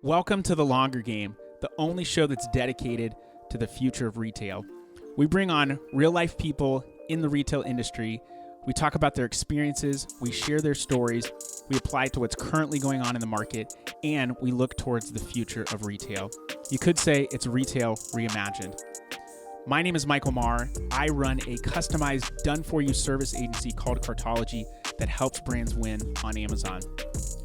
Welcome to The Longer Game, the only show that's dedicated to the future of retail. We bring on real-life people in the retail industry. We talk about their experiences, we share their stories, we apply it to what's currently going on in the market, and we look towards the future of retail. You could say it's Retail Reimagined. My name is Michael Maher. I run a customized, done-for-you service agency called Cartology that helps brands win on Amazon.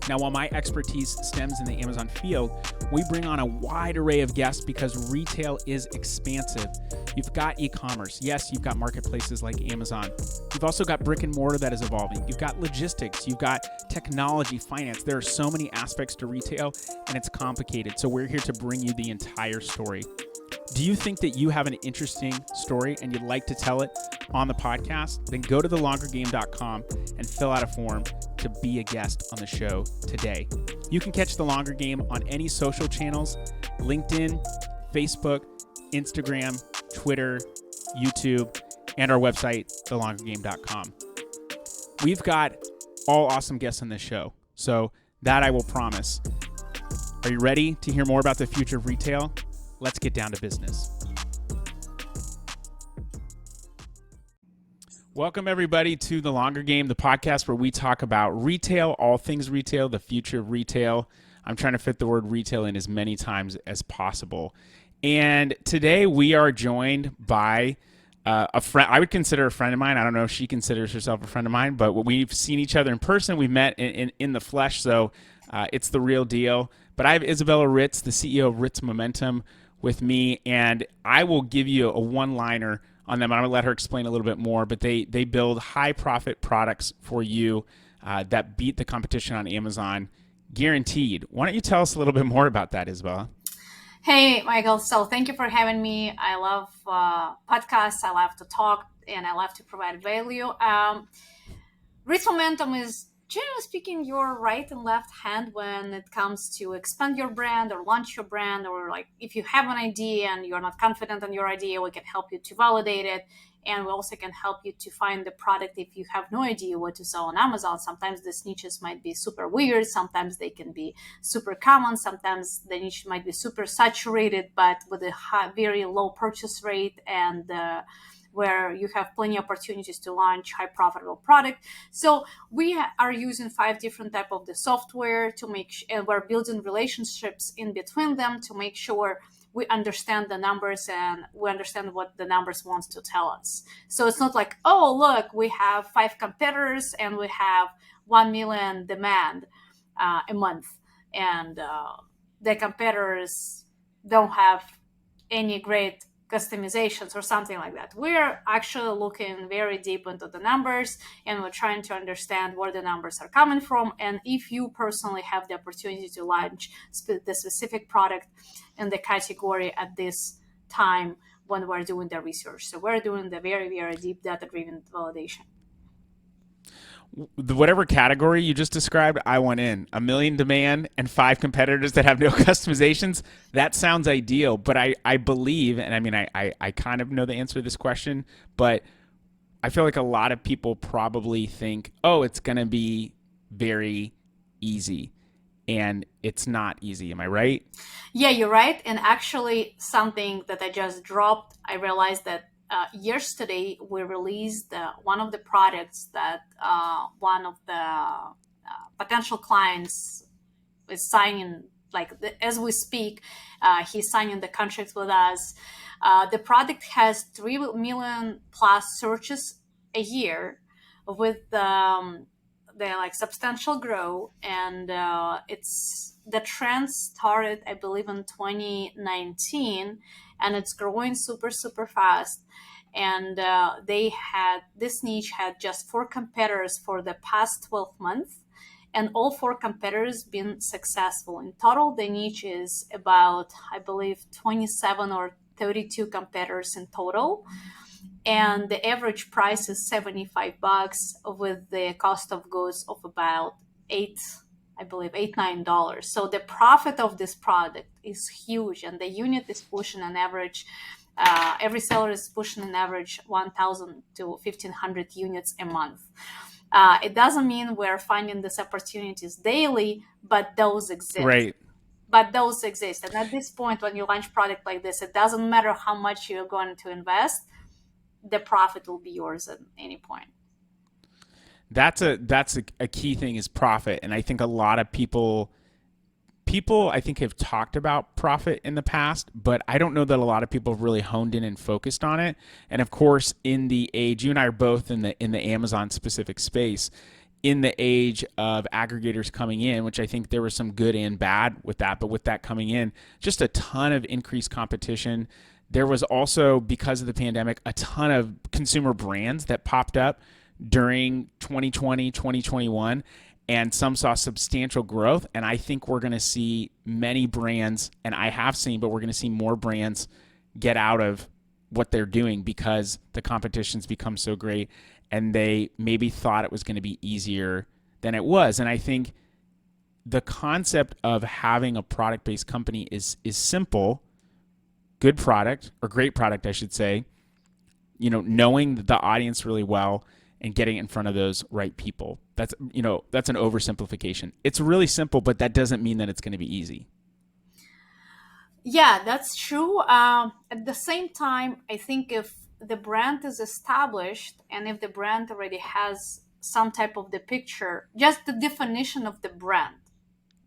Now, while my expertise stems in the Amazon field, we bring on a wide array of guests because retail is expansive. You've got e-commerce. Yes, you've got marketplaces like Amazon. You've also got brick and mortar that is evolving. You've got logistics. You've got technology, finance. There are so many aspects to retail, and it's complicated. So we're here to bring you the entire story. Do you think that you have an interesting story and you'd like to tell it on the podcast? Then go to thelongergame.com and fill out a form to be a guest on the show today. You can catch The Longer Game on any social channels: LinkedIn, Facebook, Instagram, Twitter, YouTube, and our website, thelongergame.com. We've got all awesome guests on this show, so that I will promise. Are you ready to hear more about the future of retail? Let's get down to business. Welcome, everybody, to The Longer Game, the podcast where we talk about retail, all things retail, the future of retail. I'm trying to fit the word retail in as many times as possible. And today we are joined by a friend. I would consider a friend of mine. I don't know if she considers herself a friend of mine, but we've seen each other in person. We've met in the flesh, so it's the real deal. But I have Izabella Ritz, the CEO of Ritz Momentum, with me, and I will give you a one-liner on them. I'm going to let her explain a little bit more, but they build high-profit products for you that beat the competition on Amazon, guaranteed. Why don't you tell us a little bit more about that, Isabella? Hey, Michael. So thank you for having me. I love podcasts. I love to talk, and I love to provide value. Ritz Momentum is, generally speaking, your right and left hand when it comes to expand your brand or launch your brand, or like if you have an idea and you're not confident in your idea, we can help you to validate it. And we also can help you to find the product if you have no idea what to sell on Amazon. Sometimes these niches might be super weird. Sometimes they can be super common. Sometimes the niche might be super saturated, but with a very low purchase rate and where you have plenty of opportunities to launch high profitable product. So we are using 5 different type of the software to make and we're building relationships in between them to make sure we understand the numbers and we understand what the numbers wants to tell us. So it's not like, oh, look, we have 5 competitors and we have 1 million demand a month. And the competitors don't have any great customizations or something like that. We're actually looking very deep into the numbers and we're trying to understand where the numbers are coming from. And if you personally have the opportunity to launch the specific product in the category at this time when we're doing the research. So we're doing the very, very deep data-driven validation. Whatever category you just described, I want in. 1 million demand and 5 competitors that have no customizations. That sounds ideal, but I believe, and I mean, I kind of know the answer to this question, but I feel like a lot of people probably think, oh, it's going to be very easy. And it's not easy. Am I right? Yeah, you're right. And actually, something that I just dropped, I realized that yesterday we released one of the products that one of the potential clients is signing, as we speak, he's signing the contracts with us. The product has 3 million plus searches a year with the substantial growth, and the trend started, I believe, in 2019, and it's growing super, super fast. And this niche had just 4 competitors for the past 12 months, and all 4 competitors been successful. In total, the niche is about, I believe, 27 or 32 competitors in total. And the average price is $75 with the cost of goods of about $8-9. So the profit of this product is huge, and the unit is pushing an average. Every seller is pushing an average 1,000 to 1,500 units a month. It doesn't mean we're finding these opportunities daily, but those exist. Right. but those exist. And at this point, when you launch product like this, it doesn't matter how much you're going to invest, the profit will be yours at any point. That's a key thing, is profit. And I think a lot of people I think have talked about profit in the past, but I don't know that a lot of people have really honed in and focused on it. And of course, in the age, you and I are both in the Amazon specific space, in the age of aggregators coming in, which I think there was some good and bad with that, but with that coming in, just a ton of increased competition. There was also, because of the pandemic, a ton of consumer brands that popped up during 2020, 2021, and some saw substantial growth. And I think we're going to see many brands, and I have seen, but we're going to see more brands get out of what they're doing because the competition's become so great, and they maybe thought it was going to be easier than it was. And I think the concept of having a product-based company is simple. Good product, or great product, I should say, knowing the audience really well and getting in front of those right people. That's an oversimplification. It's really simple, but that doesn't mean that it's going to be easy. Yeah, that's true. At the same time, I think if the brand is established and if the brand already has some type of the picture, just the definition of the brand,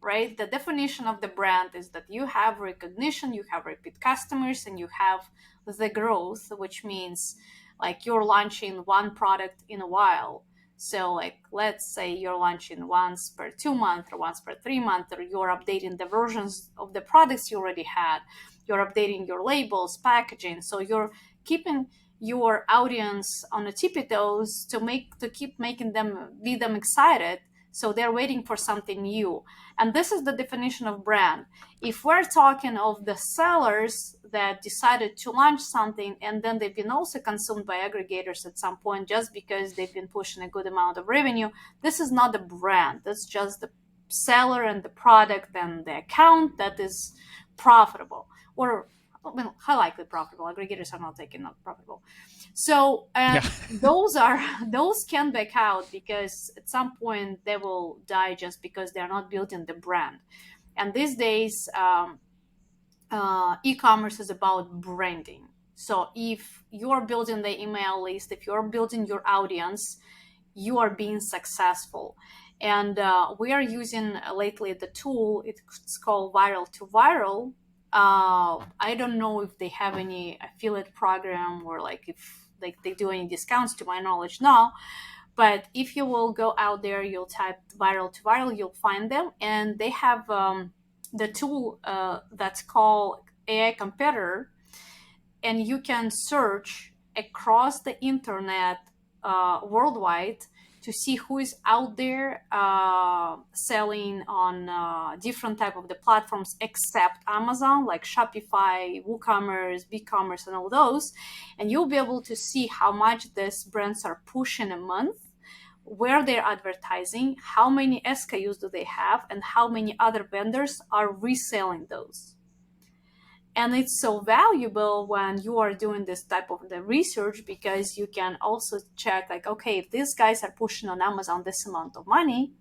right? The definition of the brand is that you have recognition, you have repeat customers, and you have the growth, which means like you're launching one product in a while. So like, let's say you're launching once per 2 months or once per 3 months, or you're updating the versions of the products you already had. You're updating your labels, packaging. So you're keeping your audience on the tippy toes to keep making them excited. So they're waiting for something new. And this is the definition of brand. If we're talking of the sellers that decided to launch something and then they've been also consumed by aggregators at some point just because they've been pushing a good amount of revenue, this is not a brand. That's just the seller and the product and the account that is profitable, or highly likely profitable. Aggregators are not profitable. So those can back out because at some point they will die just because they're not building the brand. And these days, e-commerce is about branding. So if you're building the email list, if you're building your audience, you are being successful. And we are using lately the tool, it's called Viral to Viral. I don't know if they have any affiliate program or if they do any discounts, to my knowledge now. But if you will go out there, you'll type Viral to Viral, you'll find them. And they have the tool that's called AI Competitor. And you can search across the internet worldwide to see who is out there selling on different type of the platforms except Amazon, like Shopify, WooCommerce, BigCommerce, and all those. And you'll be able to see how much these brands are pushing a month, where they're advertising, how many SKUs do they have, and how many other vendors are reselling those. And it's so valuable when you are doing this type of the research, because you can also check okay, if these guys are pushing on Amazon this amount of money,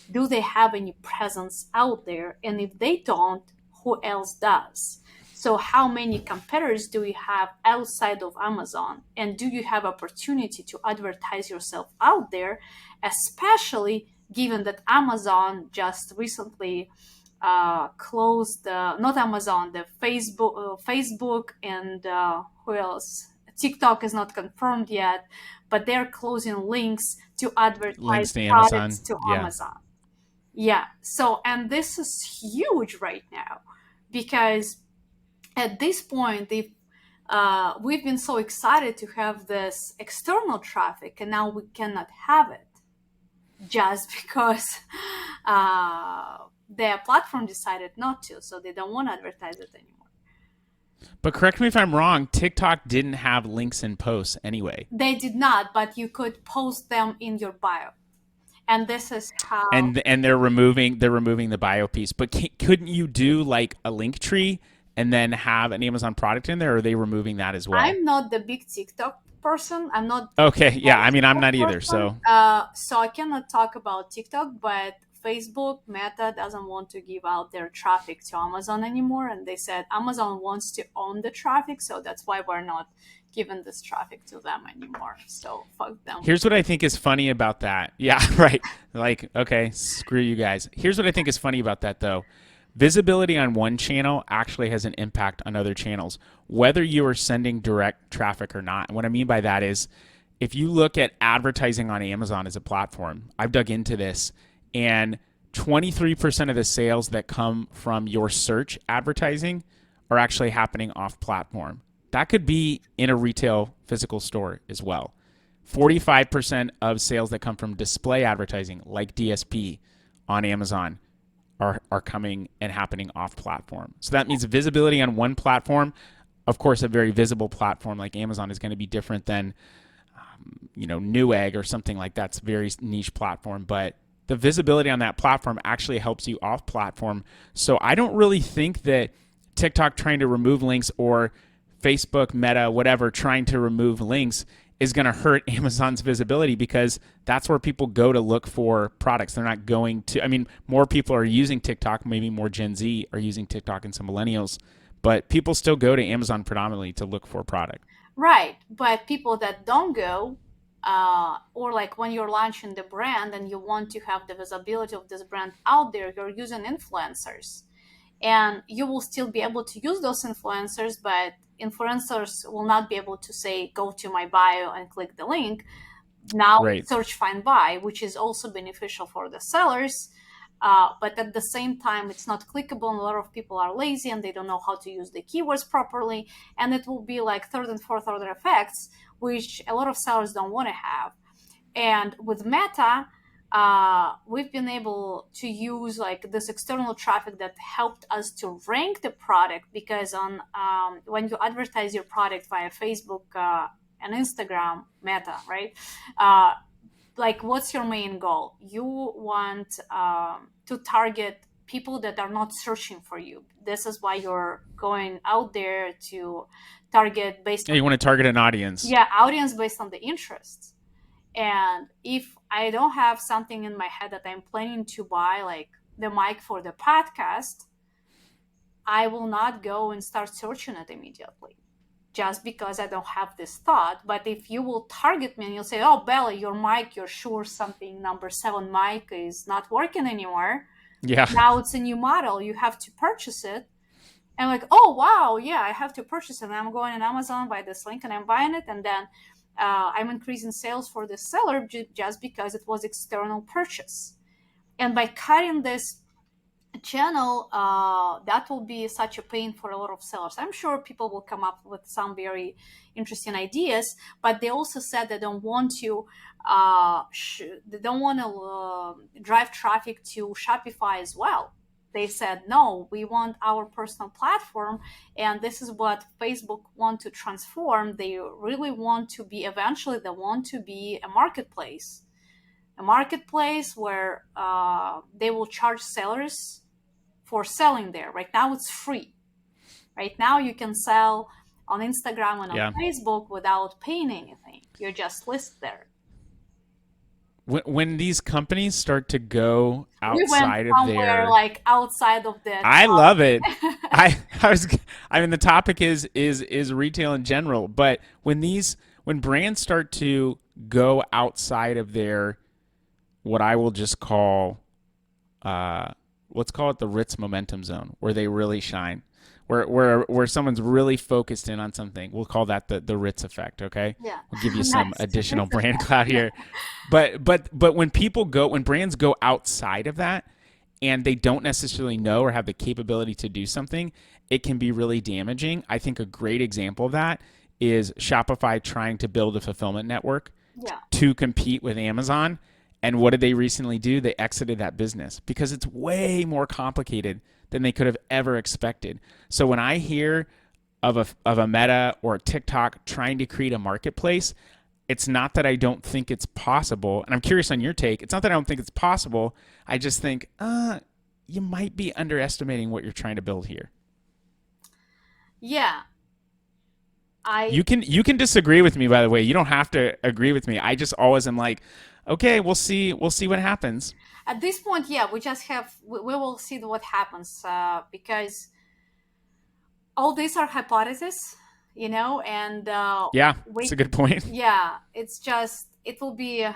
do they have any presence out there? And if they don't, who else does? So how many competitors do you have outside of Amazon? And do you have opportunity to advertise yourself out there, especially given that Amazon just recently closed, not Amazon, the Facebook and who else? TikTok is not confirmed yet, but they're closing links to advertise products to Amazon. Yeah. So, and this is huge right now, because at this point, if we've been so excited to have this external traffic, and now we cannot have it just because their platform decided not to, so they don't want to advertise it anymore. But correct me if I'm wrong, TikTok didn't have links in posts anyway. They did not, but you could post them in your bio. And this is how. And they're removing the bio piece. But couldn't you do like a link tree and then have an Amazon product in there, or are they removing that as well? I'm not the big TikTok person. I'm not. Okay, yeah. I mean, I'm not either. So I cannot talk about TikTok, but Facebook, Meta doesn't want to give out their traffic to Amazon anymore. And they said Amazon wants to own the traffic. So that's why we're not giving this traffic to them anymore. So fuck them. Here's what I think is funny about that. Yeah, right. Like, okay, screw you guys. Here's what I think is funny about that, though. Visibility on one channel actually has an impact on other channels, whether you are sending direct traffic or not. And what I mean by that is, if you look at advertising on Amazon as a platform, I've dug into this, and 23% of the sales that come from your search advertising are actually happening off platform. That could be in a retail physical store as well. 45% of sales that come from display advertising, like DSP on Amazon, are coming and happening off platform. So that means visibility on one platform. Of course, a very visible platform like Amazon is going to be different than Newegg or something like that's a very niche platform, but the visibility on that platform actually helps you off platform. So I don't really think that TikTok trying to remove links or Facebook, Meta, whatever, trying to remove links is going to hurt Amazon's visibility, because that's where people go to look for products. They're not going to, more people are using TikTok, maybe more Gen Z are using TikTok and some millennials, but people still go to Amazon predominantly to look for a product. Right. But people that don't go, or like when you're launching the brand and you want to have the visibility of this brand out there, you're using influencers. And you will still be able to use those influencers, but influencers will not be able to say, go to my bio and click the link. Now Right. Search, find, buy, which is also beneficial for the sellers. But at the same time, it's not clickable, and a lot of people are lazy and they don't know how to use the keywords properly. And it will be like third and fourth order effects, which a lot of sellers don't want to have. And with Meta, we've been able to use like this external traffic that helped us to rank the product, because on when you advertise your product via Facebook and Instagram, Meta, right? Like, what's your main goal? You want to target people that are not searching for you. This is why you're going out there to target based on... You want to target an audience. Yeah, audience based on the interests. And if I don't have something in my head that I'm planning to buy, like the mic for the podcast, I will not go and start searching it immediately, just because I don't have this thought. But if you will target me and you'll say, oh, Bella, your mic, your Shure something number 7 mic is not working anymore. Yeah. Now it's a new model. You have to purchase it. And like, oh, wow, yeah, I have to purchase it. And I'm going on Amazon, buy this link, and I'm buying it. And then I'm increasing sales for the seller just because it was external purchase. And by cutting this channel, that will be such a pain for a lot of sellers. I'm sure people will come up with some very interesting ideas, but they also said they don't want to drive traffic to Shopify as well. They said, no, we want our personal platform, and this is what Facebook want to transform. They really want to be, eventually they want to be a marketplace where they will charge sellers for selling there. Right now it's free. Right now you can sell on Instagram and on Facebook without paying anything. You just list there. When these companies start to go outside of their, like outside of the, I love it. The topic is retail in general, but when brands start to go outside of their, what I will just call, let's call it the Ritz momentum zone, where they really shine, where someone's really focused in on something. We'll call that the Ritz effect. Okay. Yeah. We'll give you some additional brand clout here, but when brands go outside of that and they don't necessarily know or have the capability to do something, it can be really damaging. I think a great example of that is Shopify trying to build a fulfillment network to compete with Amazon. And what did they recently do? They exited that business because it's way more complicated than they could have ever expected. So when I hear of a Meta or a TikTok trying to create a marketplace, it's not that I don't think it's possible. And I'm curious on your take. It's not that I don't think it's possible. I just think you might be underestimating what you're trying to build here. Yeah. You can disagree with me, by the way. You don't have to agree with me. I just always am like, Okay, we'll see what happens. At this point, yeah, we will see what happens, because all these are hypotheses, and Yeah, it's a we, good point. yeah, it will be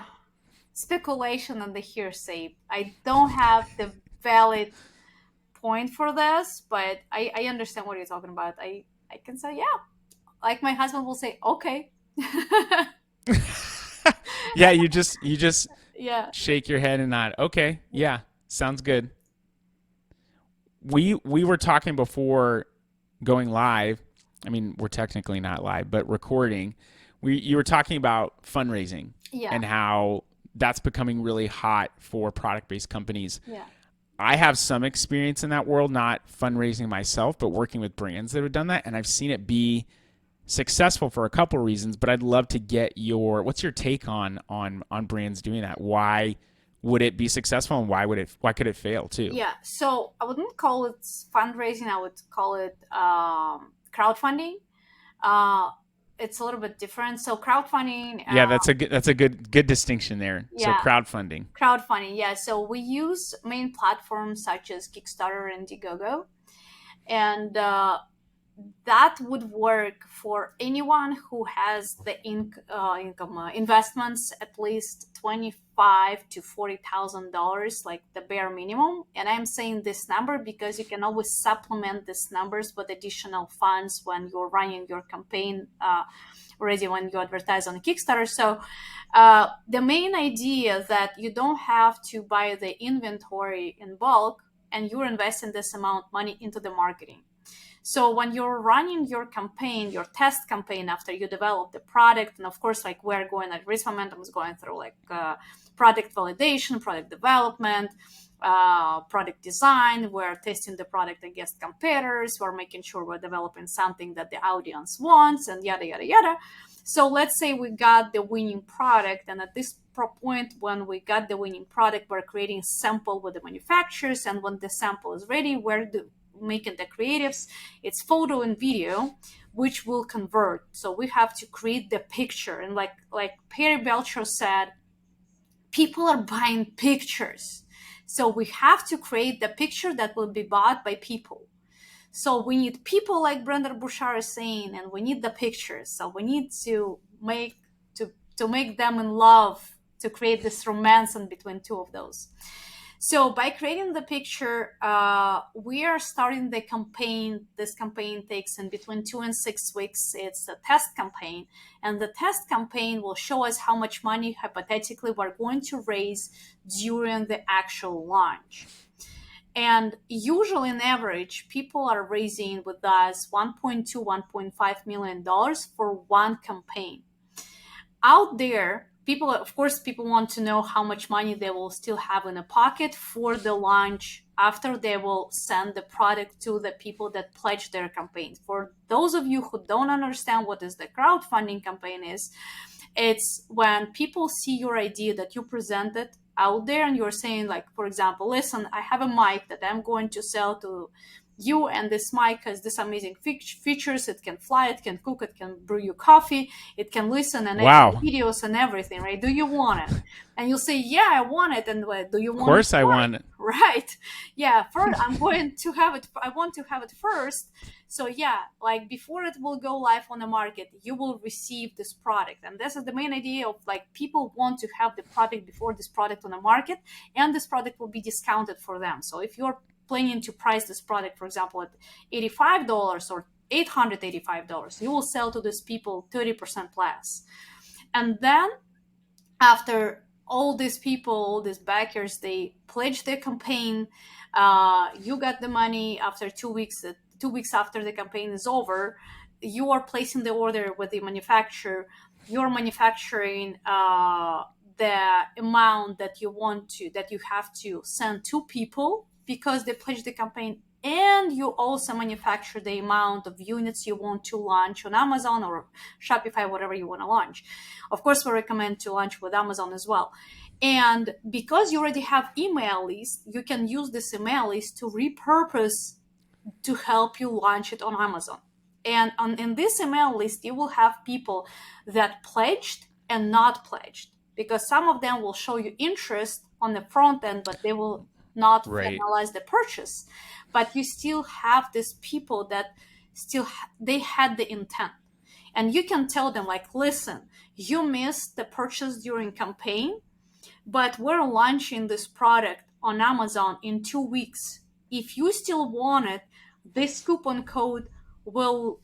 speculation and the hearsay. I don't have the valid point for this, but I understand what you're talking about. I can say, yeah, like my husband will say, okay. Yeah, you just Yeah. shake your head and nod. Okay, yeah, sounds good. We were talking before going live. I mean, we're technically not live, but recording. You were talking about fundraising Yeah. and how that's becoming really hot for product-based companies. Yeah. I have some experience in that world, not fundraising myself, but working with brands that have done that, and I've seen it be successful for a couple of reasons. But I'd love to get what's your take on brands doing that? Why would it be successful, and why could it fail too? Yeah. So I wouldn't call it fundraising. I would call it crowdfunding. Uh, it's a little bit different. So crowdfunding. Yeah, that's a good distinction there. So Yeah. crowdfunding. Crowdfunding. Yeah. So we use main platforms such as Kickstarter and Indiegogo, and that would work for anyone who has the income investments at least $25,000 to $40,000, like the bare minimum. And I'm saying this number because you can always supplement these numbers with additional funds when you're running your campaign, already when you advertise on Kickstarter. So the main idea that you don't have to buy the inventory in bulk, and you're investing this amount of money into the marketing. So when you're running your campaign, your test campaign, after you develop the product, and of course, like we're going at Risk Momentum is going through like product validation, product development, product design. We're testing the product against competitors. We're making sure we're developing something that the audience wants, and yada yada yada. So let's say we got the winning product, and at this point, when we got the winning product, we're creating a sample with the manufacturers, and when the sample is ready, we're making the creatives. It's photo and video, which will convert. So we have to create the picture, and like Perry Belcher said, people are buying pictures. So we have to create the picture that will be bought by people. So we need people, like Brenda Bouchard is saying, and we need the pictures. So we need to make them in love, to create this romance in between two of those. So by creating the picture, we are starting the campaign. This campaign takes in between 2 and 6 weeks. It's a test campaign. And the test campaign will show us how much money, hypothetically, we're going to raise during the actual launch. And usually, on average, people are raising with us $1.2, $1.5 million for one campaign. Out there, people want to know how much money they will still have in a pocket for the launch after they will send the product to the people that pledge their campaigns. For those of you who don't understand what is the crowdfunding campaign is, it's when people see your idea that you presented out there, and you're saying, like, for example, listen, I have a mic that I'm going to sell to you, and this mic has this amazing features. It can fly, it can cook, it can brew you coffee, it can listen and edit videos and everything, right? Do you want it? And you'll say, yeah, I want it. And do you want it? Of course I want it. Right. Yeah. First, I want to have it first. So yeah, like before it will go live on the market, you will receive this product. And this is the main idea of, like, people want to have the product before this product on the market, and this product will be discounted for them. So if you're planning to price this product, for example, at $85 or $885, you will sell to these people 30% less. And then after all these people, all these backers, they pledge their campaign, you got the money after 2 weeks. 2 weeks after the campaign is over, you are placing the order with the manufacturer. You're manufacturing the amount that you have to send to people because they pledged the campaign, and you also manufacture the amount of units you want to launch on Amazon or Shopify, whatever you want to launch. Of course, we recommend to launch with Amazon as well. And because you already have email list, you can use this email list to repurpose to help you launch it on Amazon. And in this email list, you will have people that pledged and not pledged, because some of them will show you interest on the front end, but they will not finalize the purchase. But you still have these people that still they had the intent, and you can tell them like, listen, you missed the purchase during campaign, but we're launching this product on Amazon in 2 weeks. If you still want it, this coupon code will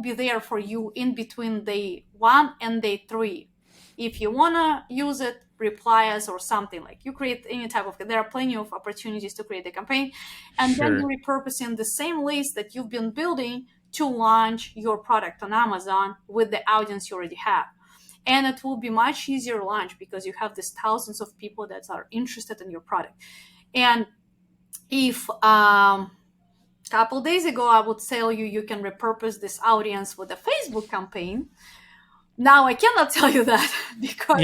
be there for you in between day 1 and day 3. If you want to use it, reply us or something. Like, you create any type of, there are plenty of opportunities to create a campaign, and then you're repurposing the same list that you've been building to launch your product on Amazon with the audience you already have. And it will be much easier to launch because you have these thousands of people that are interested in your product. And if couple days ago I would tell you can repurpose this audience with a Facebook campaign, now I cannot tell you that because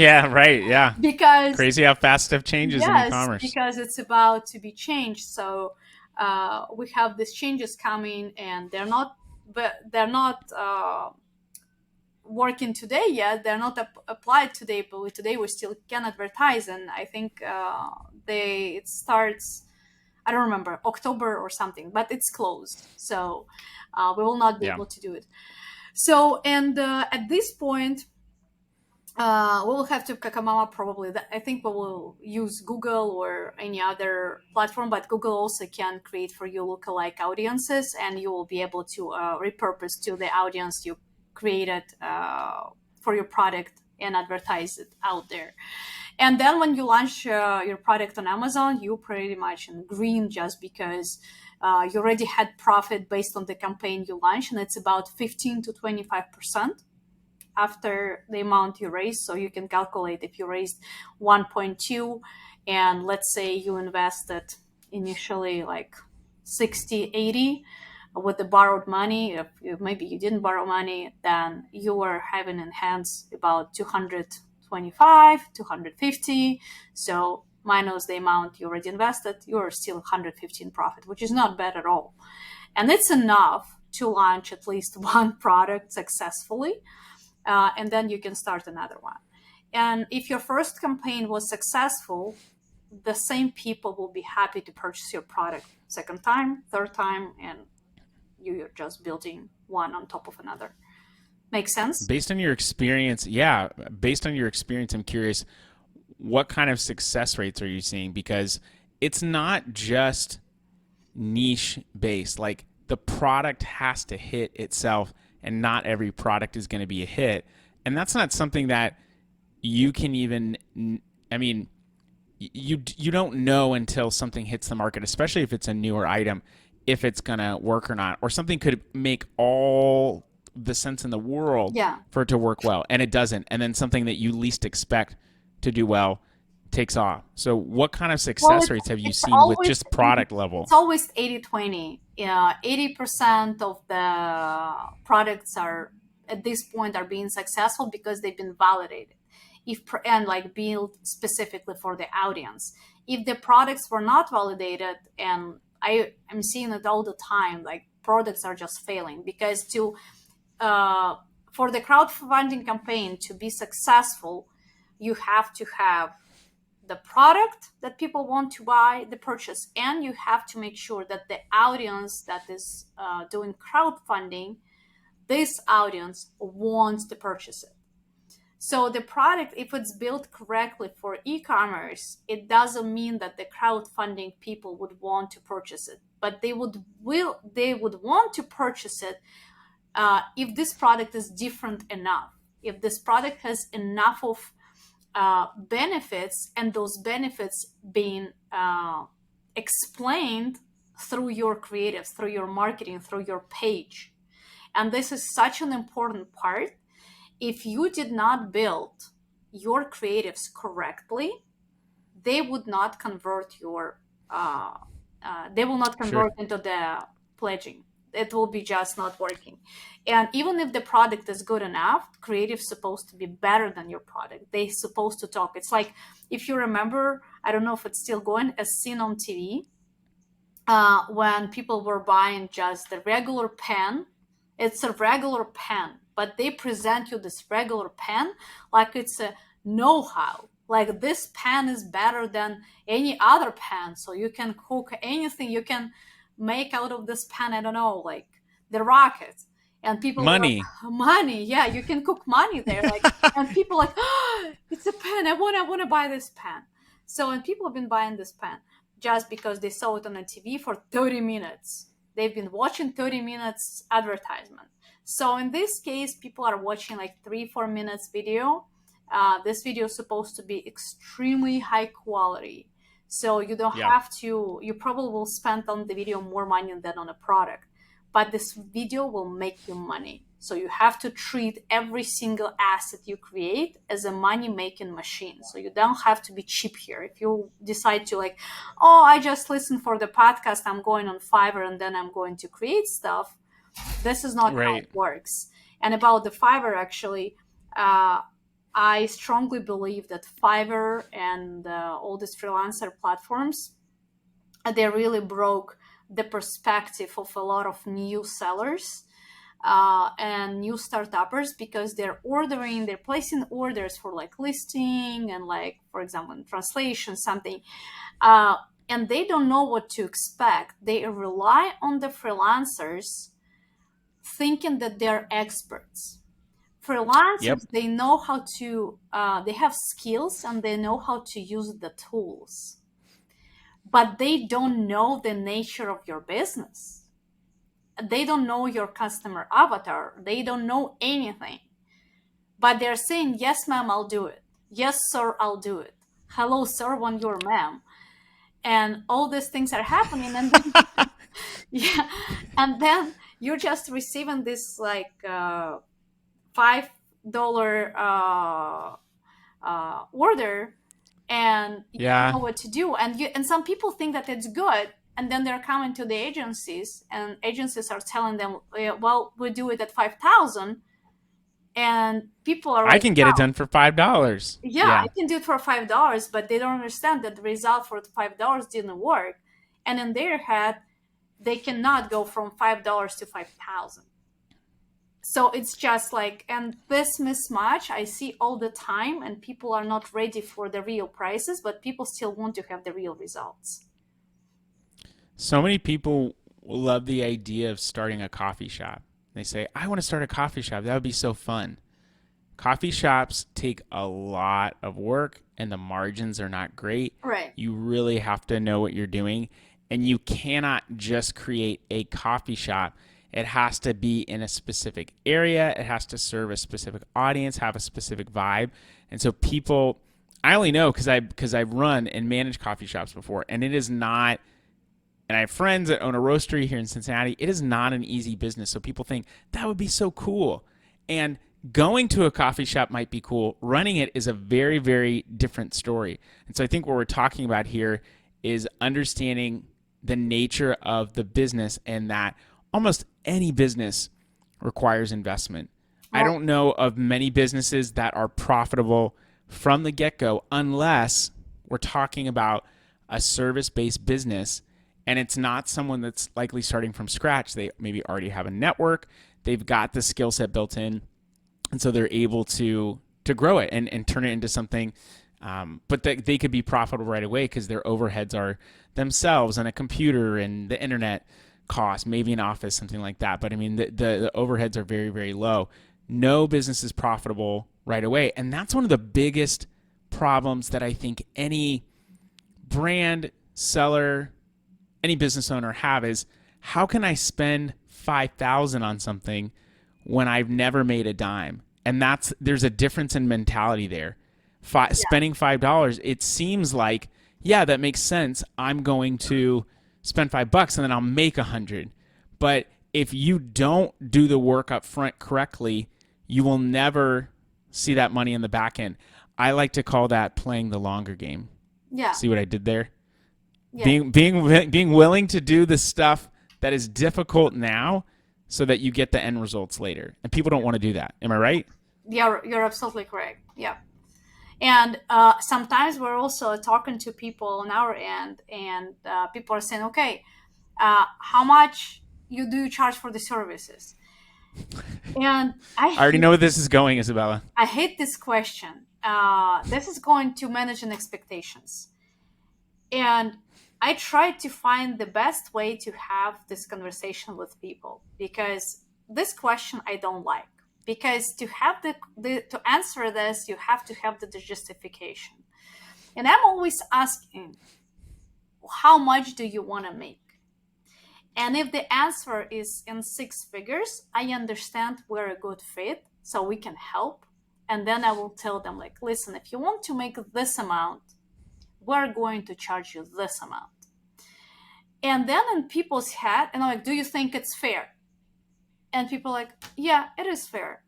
because crazy how fast stuff changes in e-commerce, because it's about to be changed. So we have these changes coming, and they're not working today yet. They're not applied today, but today we still can advertise, and I think it starts, I don't remember, October or something, but it's closed. So we will not be able to do it. So, and at this point, we'll have to come up probably. I think we will use Google or any other platform, but Google also can create for you lookalike audiences, and you will be able to repurpose to the audience you created for your product and advertise it out there. And then when you launch your product on Amazon, you're pretty much in green, just because you already had profit based on the campaign you launched, and it's about 15 to 25% after the amount you raised. So you can calculate if you raised 1.2, and let's say you invested initially like 60, 80 with the borrowed money. If maybe you didn't borrow money, then you were having in hands about 225, 250. So minus the amount you already invested, you're still 115 profit, which is not bad at all. And it's enough to launch at least one product successfully. And then you can start another one. And if your first campaign was successful, the same people will be happy to purchase your product second time, third time, and you're just building one on top of another. Make sense? Based on your experience, I'm curious, what kind of success rates are you seeing? Because it's not just niche based. Like, the product has to hit itself, and not every product is going to be a hit. And that's not something that you can even, I mean, you don't know until something hits the market, especially if it's a newer item, if it's going to work or not. Or something could make all the sense in the world for it to work well, and it doesn't. And then something that you least expect to do well takes off. So what kind of success rates have you seen with just product level? It's always 80-20. 80% of the products are at this point are being successful because they've been validated, and like built specifically for the audience. If the products were not validated, and I'm seeing it all the time, like products are just failing, because for the crowdfunding campaign to be successful, you have to have the product that people want to buy, the purchase, and you have to make sure that the audience that is doing crowdfunding, this audience wants to purchase it. So the product, if it's built correctly for e-commerce, it doesn't mean that the crowdfunding people would want to purchase it, but they would want to purchase it if this product is different enough, if this product has enough of benefits, and those benefits being explained through your creatives, through your marketing, through your page. And this is such an important part. If you did not build your creatives correctly, they would not convert into the pledging. It will be just not working. And even if the product is good enough, creative is supposed to be better than your product. They're supposed to talk. It's like, if you remember, I don't know if it's still going, as seen on TV, when people were buying just the regular pen. It's a regular pen, but they present you this regular pen like it's a know-how. Like, this pan is better than any other pan, so you can cook anything. You can make out of this pan, I don't know, like the rocket. And people were Money. like, money, yeah, you can cook money there. Like, and people like, oh, it's a pan. I want to buy this pan. So, and people have been buying this pan just because they saw it on a TV for 30 minutes. They've been watching 30 minutes advertisement. So in this case, people are watching like 3-4 minutes video. This video is supposed to be extremely high quality. So you don't have to, you probably will spend on the video more money than on a product, but this video will make you money. So you have to treat every single asset you create as a money-making machine. So you don't have to be cheap here. If you decide to like, oh, I just listen for the podcast, I'm going on Fiverr and then I'm going to create stuff. This is not how it works. And about the Fiverr, actually, I strongly believe that Fiverr and all these freelancer platforms, they really broke the perspective of a lot of new sellers and new startuppers, because they're placing orders for like listing and like, for example, in translation, something. And they don't know what to expect. They rely on the freelancers thinking that they're experts. Freelancers, they know how to, they have skills and they know how to use the tools, but they don't know the nature of your business. They don't know your customer avatar. They don't know anything, but they're saying, yes, ma'am, I'll do it. Yes, sir, I'll do it. Hello, sir, when you're ma'am. And all these things are happening. And then, yeah. And then you're just receiving this like, $5 order, and you don't know what to do. And some people think that it's good, and then they're coming to the agencies, and agencies are telling them, well, we do it at 5,000, and people are like, I can get it done for $5. Yeah, I can do it for $5, but they don't understand that the result for $5 didn't work, and in their head, they cannot go from $5 to 5,000. So it's just like, and this mismatch I see all the time, and people are not ready for the real prices, but people still want to have the real results. So many people love the idea of starting a coffee shop. They say, I want to start a coffee shop. That would be so fun. Coffee shops take a lot of work and the margins are not great. Right. You really have to know what you're doing, and you cannot just create a coffee shop. It has to be in a specific area. It has to serve a specific audience, have a specific vibe. And so people, I only know because I've run and managed coffee shops before, and it is not, and I have friends that own a roastery here in Cincinnati. It is not an easy business. So people think that would be so cool. And going to a coffee shop might be cool. Running it is a very, very different story. And so I think what we're talking about here is understanding the nature of the business, and that almost any business requires investment. I don't know of many businesses that are profitable from the get-go unless we're talking about a service-based business, and it's not someone that's likely starting from scratch. They maybe already have a network. They've got the skill set built in, and so they're able to grow it and turn it into something. But they could be profitable right away because their overheads are themselves and a computer and the internet cost, maybe an office, something like that. But I mean, the overheads are very, very low. No business is profitable right away. And that's one of the biggest problems that I think any brand, seller, any business owner have is, how can I spend $5,000 on something when I've never made a dime? And there's a difference in mentality there. Spending $5, it seems like, yeah, that makes sense. I'm going to spend $5 and then I'll make $100. But if you don't do the work up front correctly, you will never see that money in the back end. I like to call that playing the longer game. Yeah. See what I did there? Yeah. Being willing to do the stuff that is difficult now so that you get the end results later. And people don't want to do that. Am I right? Yeah, you're absolutely correct. Yeah. And sometimes we're also talking to people on our end, and people are saying, okay, how much do you charge for the services? And I already know where this is going, Izabella. I hate this question. this is going to manage an expectations. And I tried to find the best way to have this conversation with people, because this question I don't like. Because to have to answer this, you have to have the justification. And I'm always asking, how much do you want to make? And if the answer is in 6 figures, I understand we're a good fit, so we can help. And then I will tell them, like, listen, if you want to make this amount, we're going to charge you this amount. And then in people's head, and I'm like, do you think it's fair? And people are like, yeah, it is fair.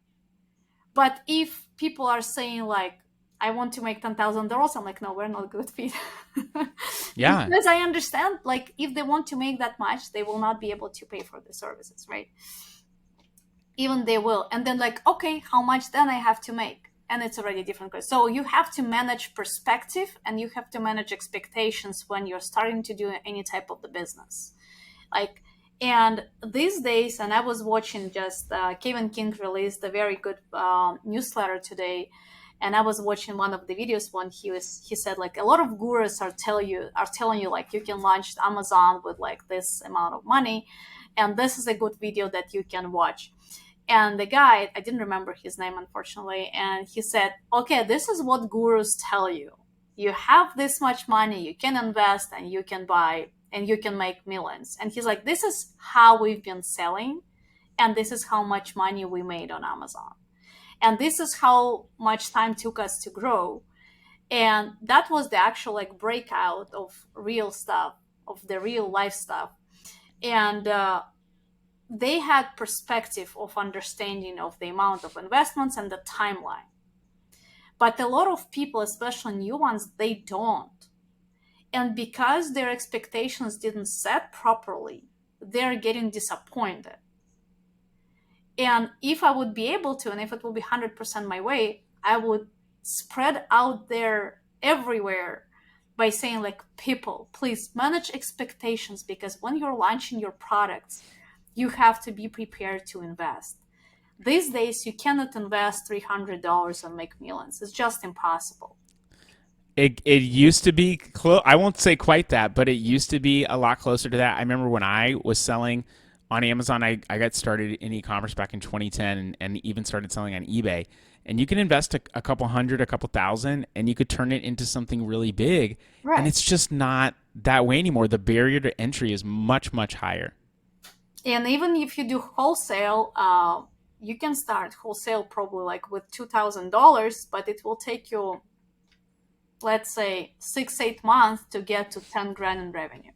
But if people are saying, like, I want to make $10,000, I'm like, no, we're not good fit. Yeah. Because I understand, like, if they want to make that much, they will not be able to pay for the services, right? Even they will. And then, like, okay, how much then I have to make? And it's already different. So you have to manage perspective, and you have to manage expectations when you're starting to do any type of the business. Like, and these days, and I was watching just Kevin King released a very good newsletter today, and I was watching one of the videos when he said, like, a lot of gurus are telling you like, you can launch Amazon with like this amount of money, and this is a good video that you can watch. And the guy, I didn't remember his name, unfortunately, and he said, okay, this is what gurus tell you. You have this much money, you can invest, and you can buy, and you can make millions. And he's like, this is how we've been selling, and this is how much money we made on Amazon. And this is how much time took us to grow. And that was the actual, like, breakout of real stuff, of the real life stuff. And they had perspective of understanding of the amount of investments and the timeline. But a lot of people, especially new ones, they don't. And because their expectations didn't set properly, they're getting disappointed. And if I would be able to, and if it will be 100% my way, I would spread out there everywhere by saying, like, people, please manage expectations, because when you're launching your products, you have to be prepared to invest. These days, you cannot invest $300 and make millions. It's just impossible. It used to be close. I won't say quite that, but it used to be a lot closer to that. I remember when I was selling on Amazon, I got started in e-commerce back in 2010 and even started selling on eBay. And you can invest a couple hundred, a couple thousand, and you could turn it into something really big. Right. And it's just not that way anymore. The barrier to entry is much, much higher. And even if you do wholesale, you can start wholesale probably like with $2,000, but it will take you, let's say, 6-8 months to get to 10 grand in revenue.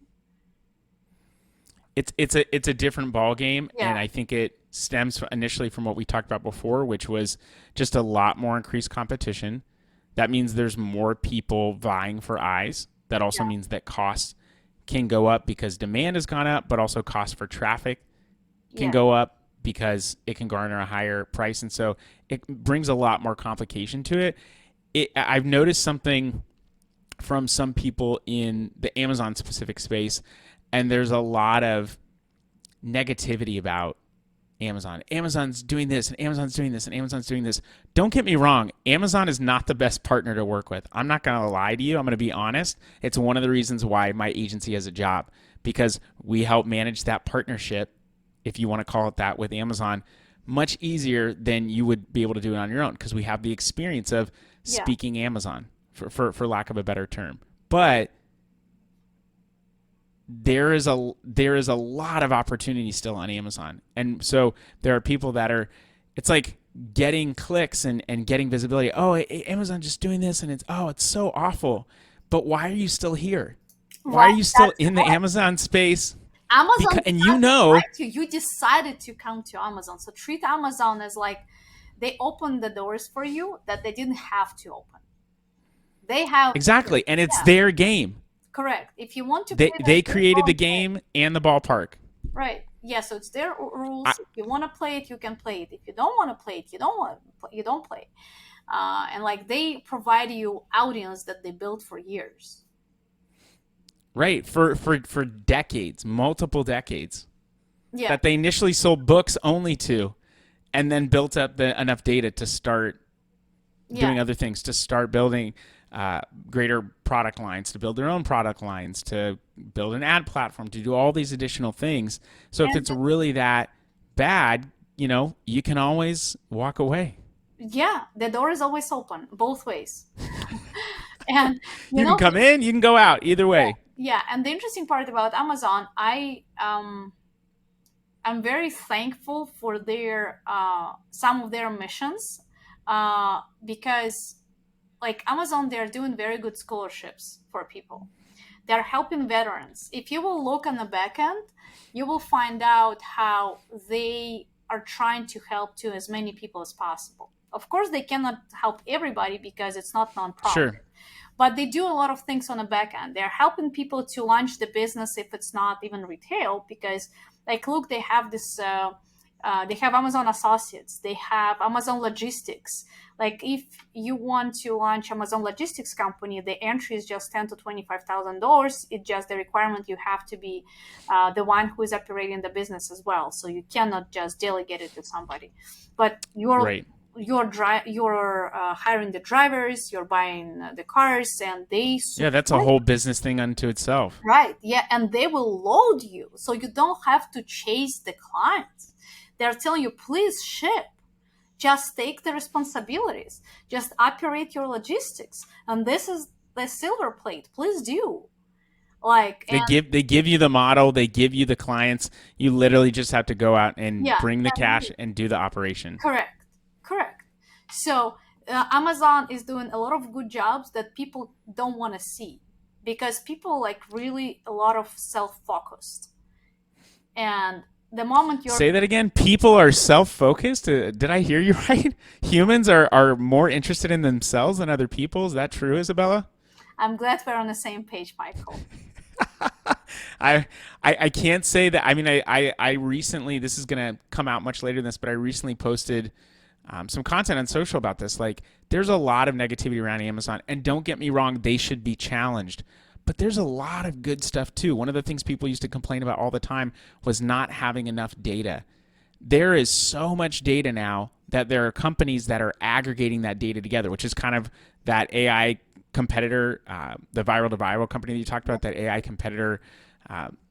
It's a different ball game, Yeah. and I think it stems initially from what we talked about before, which was just a lot more increased competition. That means there's more people vying for eyes. That also means that costs can go up because demand has gone up, but also cost for traffic can go up because it can garner a higher price. And so it brings a lot more complication to it. I've noticed something from some people in the Amazon specific space, and there's a lot of negativity about Amazon. Amazon's doing this, and Amazon's doing this, and Amazon's doing this. Don't get me wrong. Amazon is not the best partner to work with. I'm not going to lie to you. I'm going to be honest. It's one of the reasons why my agency has a job, because we help manage that partnership, if you want to call it that, with Amazon much easier than you would be able to do it on your own, because we have the experience of speaking Amazon, for lack of a better term. But there is a lot of opportunity still on Amazon. And so there are people that are, it's like getting clicks and getting visibility. Oh, Amazon's just doing this, and it's so awful. But why are you still here? Why are you still in the Amazon space? Amazon, and you know, you decided to come to Amazon. So treat Amazon as like they opened the doors for you that they didn't have to open. They have exactly, and it's their game. Correct. If you want to, they created the game and the ballpark. Right. Yeah. So it's their rules. If you want to play it, you can play it. If you don't want to play it, you don't play. And like they provide you audience that they built for years. Right. For decades, multiple decades. Yeah. That they initially sold books only to, and then built up enough data to start doing other things, to start building greater product lines, to build their own product lines, to build an ad platform, to do all these additional things. So if it's really that bad, you can always walk away. Yeah, the door is always open both ways. And you can come in, you can go out, either way. Yeah, and the interesting part about Amazon, I'm very thankful for their some of their missions, because like Amazon, they're doing very good scholarships for people. They're helping veterans. If you will look on the back end, you will find out how they are trying to help to as many people as possible. Of course, they cannot help everybody because it's not nonprofit. Sure. But they do a lot of things on the back end. They're helping people to launch the business if it's not even retail, because like, look, they have this, they have Amazon Associates, they have Amazon Logistics. Like if you want to launch Amazon Logistics company, the entry is just $10,000 to $25,000. It's just the requirement you have to be the one who is operating the business as well. So you cannot just delegate it to somebody. But you're hiring the drivers, you're buying the cars, and that's a whole business thing unto itself. Right. Yeah, and they will load you, so you don't have to chase the clients. They're telling you, please ship. Just take the responsibilities. Just operate your logistics. And this is the silver plate. Please do. They give you the model. They give you the clients. You literally just have to go out and bring the cash and do the operation. Correct. So Amazon is doing a lot of good jobs that people don't want to see, because people really a lot of self-focused. And the moment you're... Say that again. People are self-focused? Did I hear you right? Humans are more interested in themselves than other people. Is that true, Izabella? I'm glad we're on the same page, Michael. I can't say that. I mean, I recently, this is going to come out much later than this, but I recently posted some content on social about this. Like, there's a lot of negativity around Amazon, and don't get me wrong, they should be challenged. But there's a lot of good stuff too. One of the things people used to complain about all the time was not having enough data. There is so much data now that there are companies that are aggregating that data together, which is kind of that AI competitor, the viral to viral company that you talked about, that AI competitor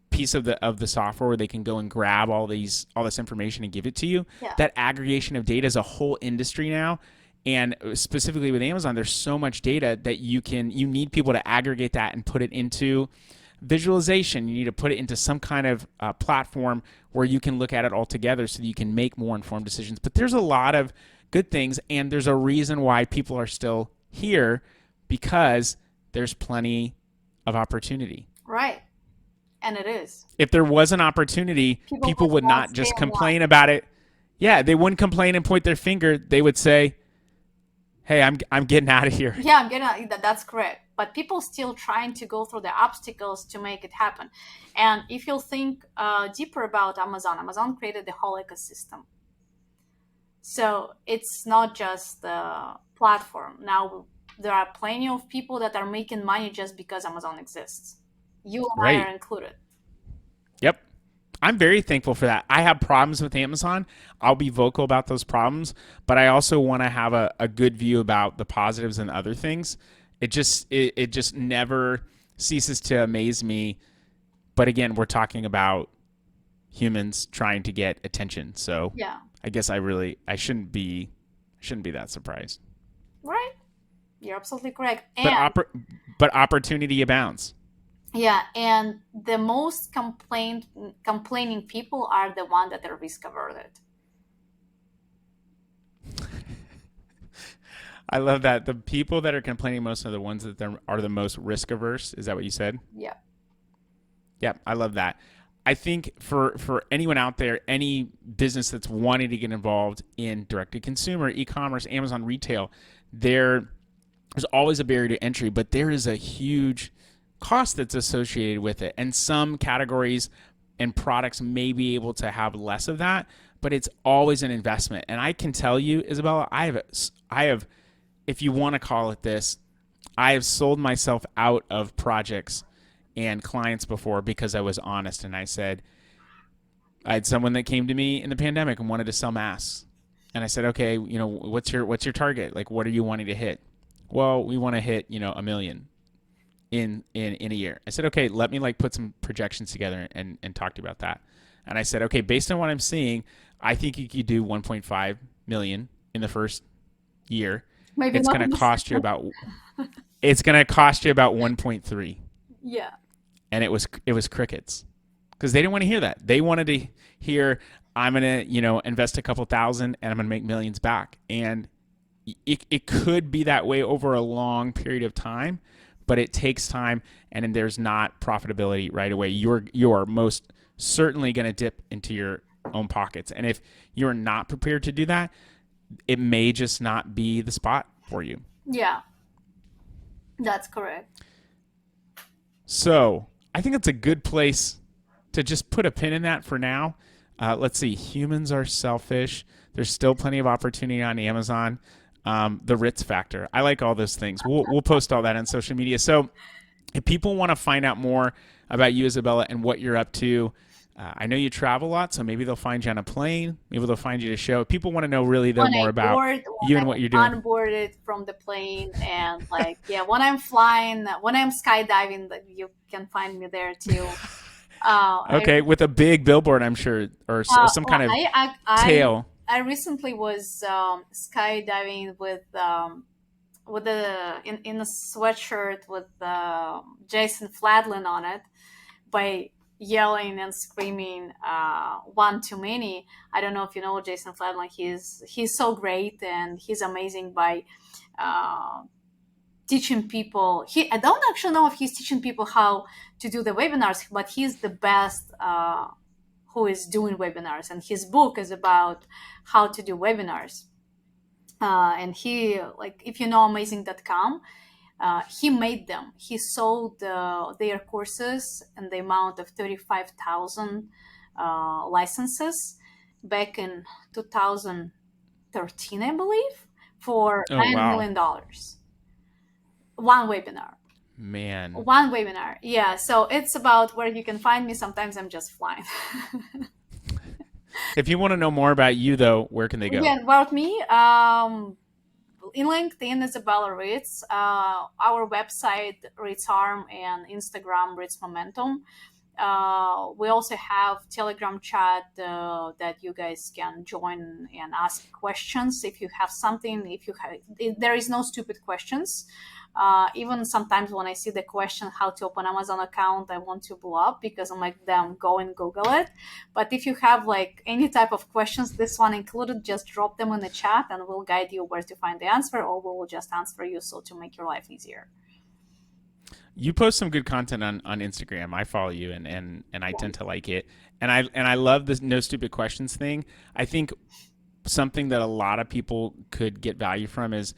piece of the software where they can go and grab all this information and give it to you. Yeah. That aggregation of data is a whole industry now. And specifically with Amazon, there's so much data that you need people to aggregate that and put it into visualization. You need to put it into some kind of platform where you can look at it all together so that you can make more informed decisions. But there's a lot of good things, and there's a reason why people are still here, because there's plenty of opportunity. Right. And it is. If there was an opportunity, people would not just complain about it. Yeah, they wouldn't complain and point their finger. They would say, hey, I'm getting out of here. Yeah, I'm getting out. That's correct. But people still trying to go through the obstacles to make it happen. And if you think deeper about Amazon created the whole ecosystem. So it's not just the platform. Now, there are plenty of people that are making money just because Amazon exists. You and I are included. Yep. I'm very thankful for that. I have problems with Amazon. I'll be vocal about those problems, but I also want to have a good view about the positives and other things. It just never ceases to amaze me. But again, we're talking about humans trying to get attention. So yeah. I guess I shouldn't be that surprised. Right. You're absolutely correct. But opportunity abounds. Yeah, and the most complaining people are the ones that are risk averted. I love that. The people that are complaining most are the ones that are the most risk averse. Is that what you said? Yeah. Yeah, I love that. I think for anyone out there, any business that's wanting to get involved in direct-to-consumer, e-commerce, Amazon retail, there's always a barrier to entry, but there is a huge cost that's associated with it. And some categories and products may be able to have less of that, but it's always an investment. And I can tell you, Izabella, I have, if you want to call it this, I have sold myself out of projects and clients before because I was honest. And I said, I had someone that came to me in the pandemic and wanted to sell masks. And I said, okay, what's your target? Like, what are you wanting to hit? Well, we want to hit, $1 million in a year. I said, okay, let me put some projections together and talk to you about that. And I said, okay, based on what I'm seeing, I think you could do 1.5 million in the first year. Maybe it's going to cost you about 1.3. Yeah. And it was crickets, because they didn't want to hear that. They wanted to hear, I'm going to, invest a couple thousand and I'm going to make millions back. And it could be that way over a long period of time, but it takes time, and there's not profitability right away. You're most certainly going to dip into your own pockets. And if you're not prepared to do that, it may just not be the spot for you. Yeah, that's correct. So I think it's a good place to just put a pin in that for now. Let's see. Humans are selfish. There's still plenty of opportunity on Amazon. The Ritz factor. I like all those things. We'll post all that on social media. So if people want to find out more about you, Izabella, and what you're up to, I know you travel a lot, so maybe they'll find you on a plane. Maybe they'll find you at a show. People want to know really more about you and what you're doing. Onboarded from the plane, and when I'm flying, when I'm skydiving, you can find me there too. Okay, with a big billboard, I'm sure, or some kind of tail. I recently was skydiving with in a sweatshirt with Jason Fladlin on it, by yelling and screaming one too many. I don't know if you know Jason Fladlin. He's so great, and he's amazing by teaching people. I don't actually know if he's teaching people how to do the webinars, but he's the best who is doing webinars, and his book is about how to do webinars. And he, if you know amazing.com, he made them. He sold their courses in the amount of 35,000 licenses back in 2013, I believe, for $9 million. One webinar. Man. One webinar. Yeah. So it's about where you can find me. Sometimes I'm just flying. If you want to know more about you, though, where can they go? Yeah, about me. In LinkedIn, Izabella Ritz. Our website, Ritz Arm, and Instagram, Ritz Momentum. We also have Telegram chat that you guys can join and ask questions if you have something. There is no stupid questions. Even sometimes when I see the question how to open Amazon account, I want to blow up, because I'm like, damn, go and Google it. But if you have any type of questions, this one included, just drop them in the chat and we'll guide you where to find the answer, or we will just answer you, so to make your life easier. You post some good content on Instagram. I follow you, and I tend to like it. And I love this no stupid questions thing. I think something that a lot of people could get value from is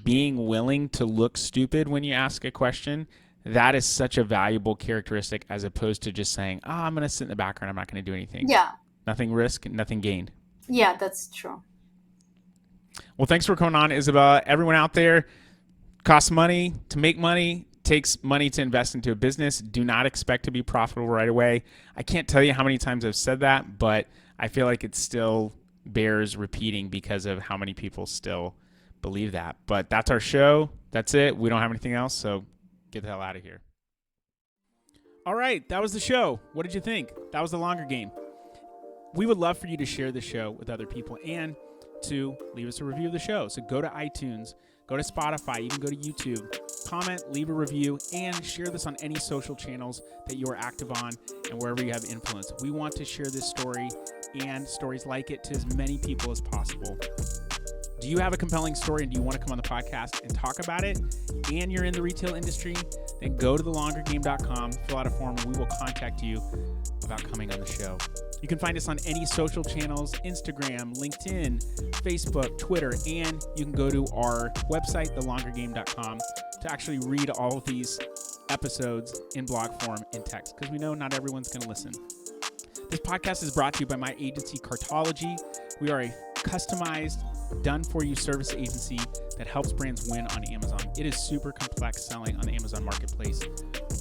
being willing to look stupid when you ask a question. That is such a valuable characteristic, as opposed to just saying, I'm going to sit in the background, I'm not going to do anything. Yeah. Nothing risked, nothing gained. Yeah, that's true. Well, thanks for coming on, Izabella. Everyone out there, costs money to make money. Takes money to invest into a business. Do not expect to be profitable right away. I can't tell you how many times I've said that, but I feel like it still bears repeating because of how many people still believe that. But that's our show. That's it. We don't have anything else, so get the hell out of here. All right, that was the show. What did you think? That was the longer game. We would love for you to share the show with other people and to leave us a review of the show. So go to iTunes, go to Spotify, you can go to YouTube, comment, leave a review, and share this on any social channels that you are active on and wherever you have influence. We want to share this story and stories like it to as many people as possible. Do you have a compelling story and do you want to come on the podcast and talk about it, and you're in the retail industry? Then go to thelongergame.com, fill out a form, and we will contact you about coming on the show. You can find us on any social channels, Instagram, LinkedIn, Facebook, Twitter, and you can go to our website, thelongergame.com, to actually read all of these episodes in blog form in text, because we know not everyone's going to listen. This podcast is brought to you by my agency, Cartology. We are a customized, done-for-you service agency that helps brands win on Amazon. It is super complex selling on the Amazon marketplace.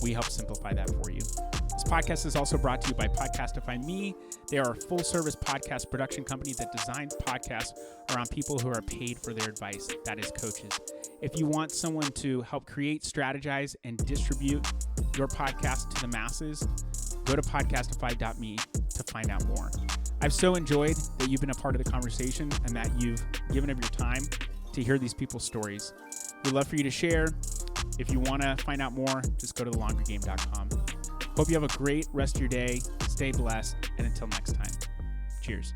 We help simplify that for you. This podcast is also brought to you by Podcastify Me. They are a full-service podcast production company that designs podcasts around people who are paid for their advice. That is coaches. If you want someone to help create, strategize, and distribute your podcast to the masses, go to podcastify.me to find out more. I've so enjoyed that you've been a part of the conversation and that you've given of your time to hear these people's stories. We'd love for you to share. If you want to find out more, just go to thelongergame.com. Hope you have a great rest of your day. Stay blessed. And until next time, cheers.